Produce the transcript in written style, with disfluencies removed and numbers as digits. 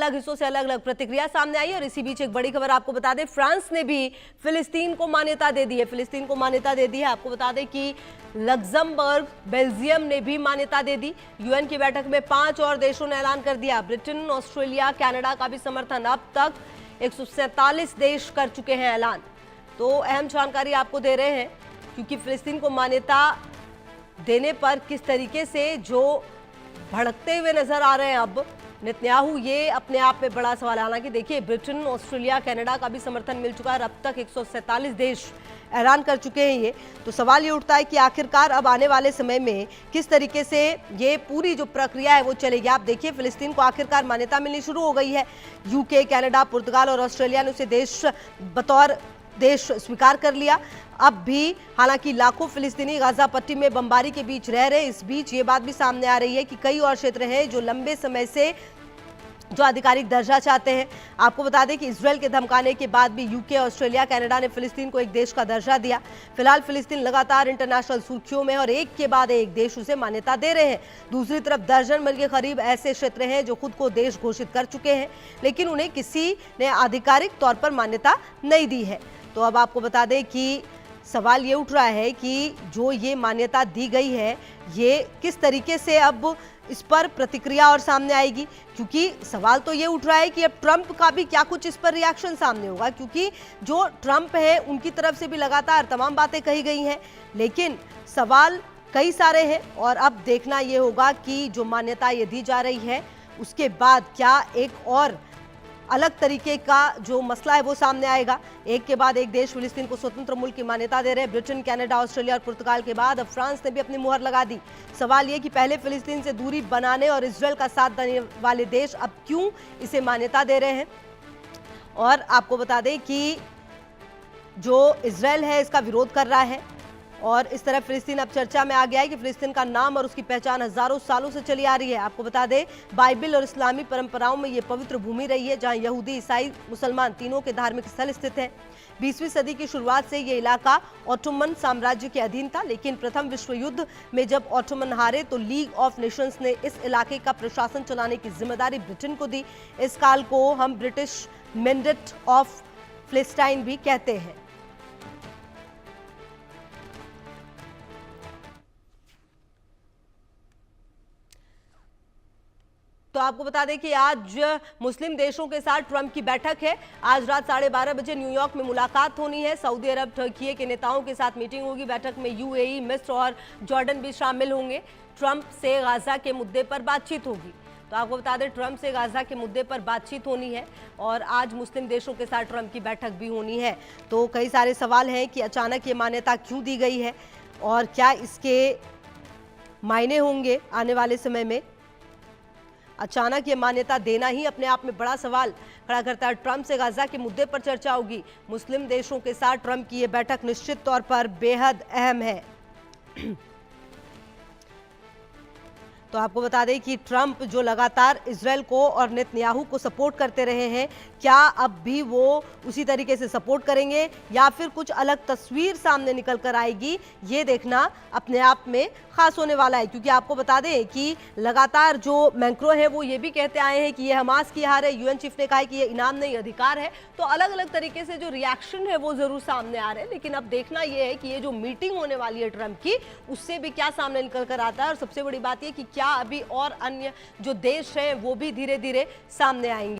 अलग हिस्सों से अलग अलग प्रतिक्रिया सामने आई है। और इसी बीच एक बड़ी खबर आपको बता दें, फ्रांस ने भी फिलिस्तीन को मान्यता दे दी है। फिलिस्तीन को मान्यता दे दी है। आपको बता दें कि लग्जमबर्ग, बेल्जियम ने भी मान्यता दे दी। यूएन की बैठक में 5 और देशों ने ऐलान कर दिया। ब्रिटेन, ऑस्ट्रेलिया, कनाडा का भी समर्थन। अब तक 147 देश कर चुके हैं ऐलान। तो अहम जानकारी आपको दे रहे हैं, क्योंकि फिलिस्तीन को मान्यता देने पर किस तरीके से जो भड़कते हुए नजर आ रहे हैं अब नेतन्याहू, ये अपने आप में बड़ा सवाल है। हालांकि देखिए, ब्रिटेन, ऑस्ट्रेलिया, कनाडा का भी समर्थन मिल चुका है। अब तक 147 देश ऐलान कर चुके हैं। ये तो सवाल ये उठता है कि आखिरकार अब आने वाले समय में किस तरीके से ये पूरी जो प्रक्रिया है वो चलेगी। आप देखिए, फिलिस्तीन को आखिरकार मान्यता मिलनी शुरू हो गई है। यूके, कनाडा, पुर्तगाल और ऑस्ट्रेलिया ने उसे देश बतौर देश स्वीकार कर लिया। अब भी हालांकि लाखों फिलिस्तीनी गाजा पट्टी में बमबारी के बीच रह रहे। इस बीच ये बात भी सामने आ रही है कि कई और क्षेत्र हैं जो लंबे समय से जो आधिकारिक दर्जा चाहते हैं। आपको बता दें कि इजरायल के धमकाने के बाद भी यूके, ऑस्ट्रेलिया, कनाडा ने फिलिस्तीन को एक देश का दर्जा दिया। फिलहाल फिलिस्तीन लगातार इंटरनेशनल सुर्खियों में और एक के बाद एक देश उसे मान्यता दे रहे हैं। दूसरी तरफ दर्जन भर के करीब ऐसे क्षेत्र हैं जो खुद को देश घोषित कर चुके हैं, लेकिन उन्हें किसी ने आधिकारिक तौर पर मान्यता नहीं दी है। तो अब आपको बता दें कि सवाल ये उठ रहा है कि जो ये मान्यता दी गई है, ये किस तरीके से अब इस पर प्रतिक्रिया और सामने आएगी। क्योंकि सवाल तो ये उठ रहा है कि अब ट्रंप का भी क्या कुछ इस पर रिएक्शन सामने होगा, क्योंकि जो ट्रंप है उनकी तरफ से भी लगातार तमाम बातें कही गई हैं, लेकिन सवाल कई सारे हैं। और अब देखना ये होगा कि जो मान्यता ये दी जा रही है उसके बाद क्या एक और अलग तरीके का जो मसला है वो सामने आएगा। एक के बाद एक देश फिलिस्तीन को स्वतंत्र मुल्क की मान्यता दे रहे हैं। ब्रिटेन, कनाडा, ऑस्ट्रेलिया और पुर्तगाल के बाद अब फ्रांस ने भी अपनी मुहर लगा दी। सवाल ये कि पहले फिलिस्तीन से दूरी बनाने और इजरायल का साथ देने वाले देश अब क्यों इसे मान्यता दे रहे हैं। और आपको बता दें कि जो इजरायल है इसका विरोध कर रहा है, और इस तरह फिलिस्तीन अब चर्चा में आ गया है कि फिलिस्तीन का नाम और उसकी पहचान हजारों सालों से चली आ रही है। आपको बता दें, बाइबल और इस्लामी परंपराओं में ये पवित्र भूमि रही है, जहां यहूदी, ईसाई, मुसलमान तीनों के धार्मिक स्थल स्थित हैं। 20वीं सदी की शुरुआत से ये इलाका ऑटोमन साम्राज्य के अधीन था, लेकिन प्रथम विश्व युद्ध में जब ऑटोमन हारे तो लीग ऑफ नेशंस ने इस इलाके का प्रशासन चलाने की जिम्मेदारी ब्रिटेन को दी। इस काल को हम ब्रिटिश मैंडेट ऑफ फिलिस्टाइन भी कहते हैं। तो आपको बता दें कि आज मुस्लिम देशों के साथ ट्रंप की बैठक है। आज रात 12:30 बजे न्यूयॉर्क में मुलाकात होनी है। सऊदी अरब, टर्की के नेताओं के साथ मीटिंग होगी। बैठक में यूएई, मिस्र और जॉर्डन भी शामिल होंगे। ट्रंप से गाजा के मुद्दे पर बातचीत होगी। तो आपको बता दें, ट्रंप से गाजा के मुद्दे पर बातचीत होनी है और आज मुस्लिम देशों के साथ ट्रंप की बैठक भी होनी है। तो कई सारे सवाल हैं कि अचानक ये मान्यता क्यों दी गई है और क्या इसके मायने होंगे आने वाले समय में। अचानक ये मान्यता देना ही अपने आप में बड़ा सवाल खड़ा करता है। ट्रंप से गाजा के मुद्दे पर चर्चा होगी। मुस्लिम देशों के साथ ट्रंप की ये बैठक निश्चित तौर पर बेहद अहम है। तो आपको बता दें कि ट्रंप जो लगातार इजरायल को और नेतन्याहू को सपोर्ट करते रहे हैं, क्या अब भी वो उसी तरीके से सपोर्ट करेंगे या फिर कुछ अलग तस्वीर सामने निकल कर आएगी, ये देखना अपने आप में खास होने वाला है। क्योंकि आपको बता दें कि लगातार जो मैक्रो है वो ये भी कहते आए हैं कि ये हमास की हार है। यूएन चीफ ने कहा है कि ये इनाम नहीं अधिकार है। तो अलग अलग तरीके से जो रिएक्शन है वो जरूर सामने आ रहे हैं, लेकिन अब देखना ये है कि ये जो मीटिंग होने वाली है ट्रंप की, उससे भी क्या सामने निकल कर आता है। और सबसे बड़ी बात ये कि क्या अभी और अन्य जो देश हैं वो भी धीरे धीरे सामने आएंगे।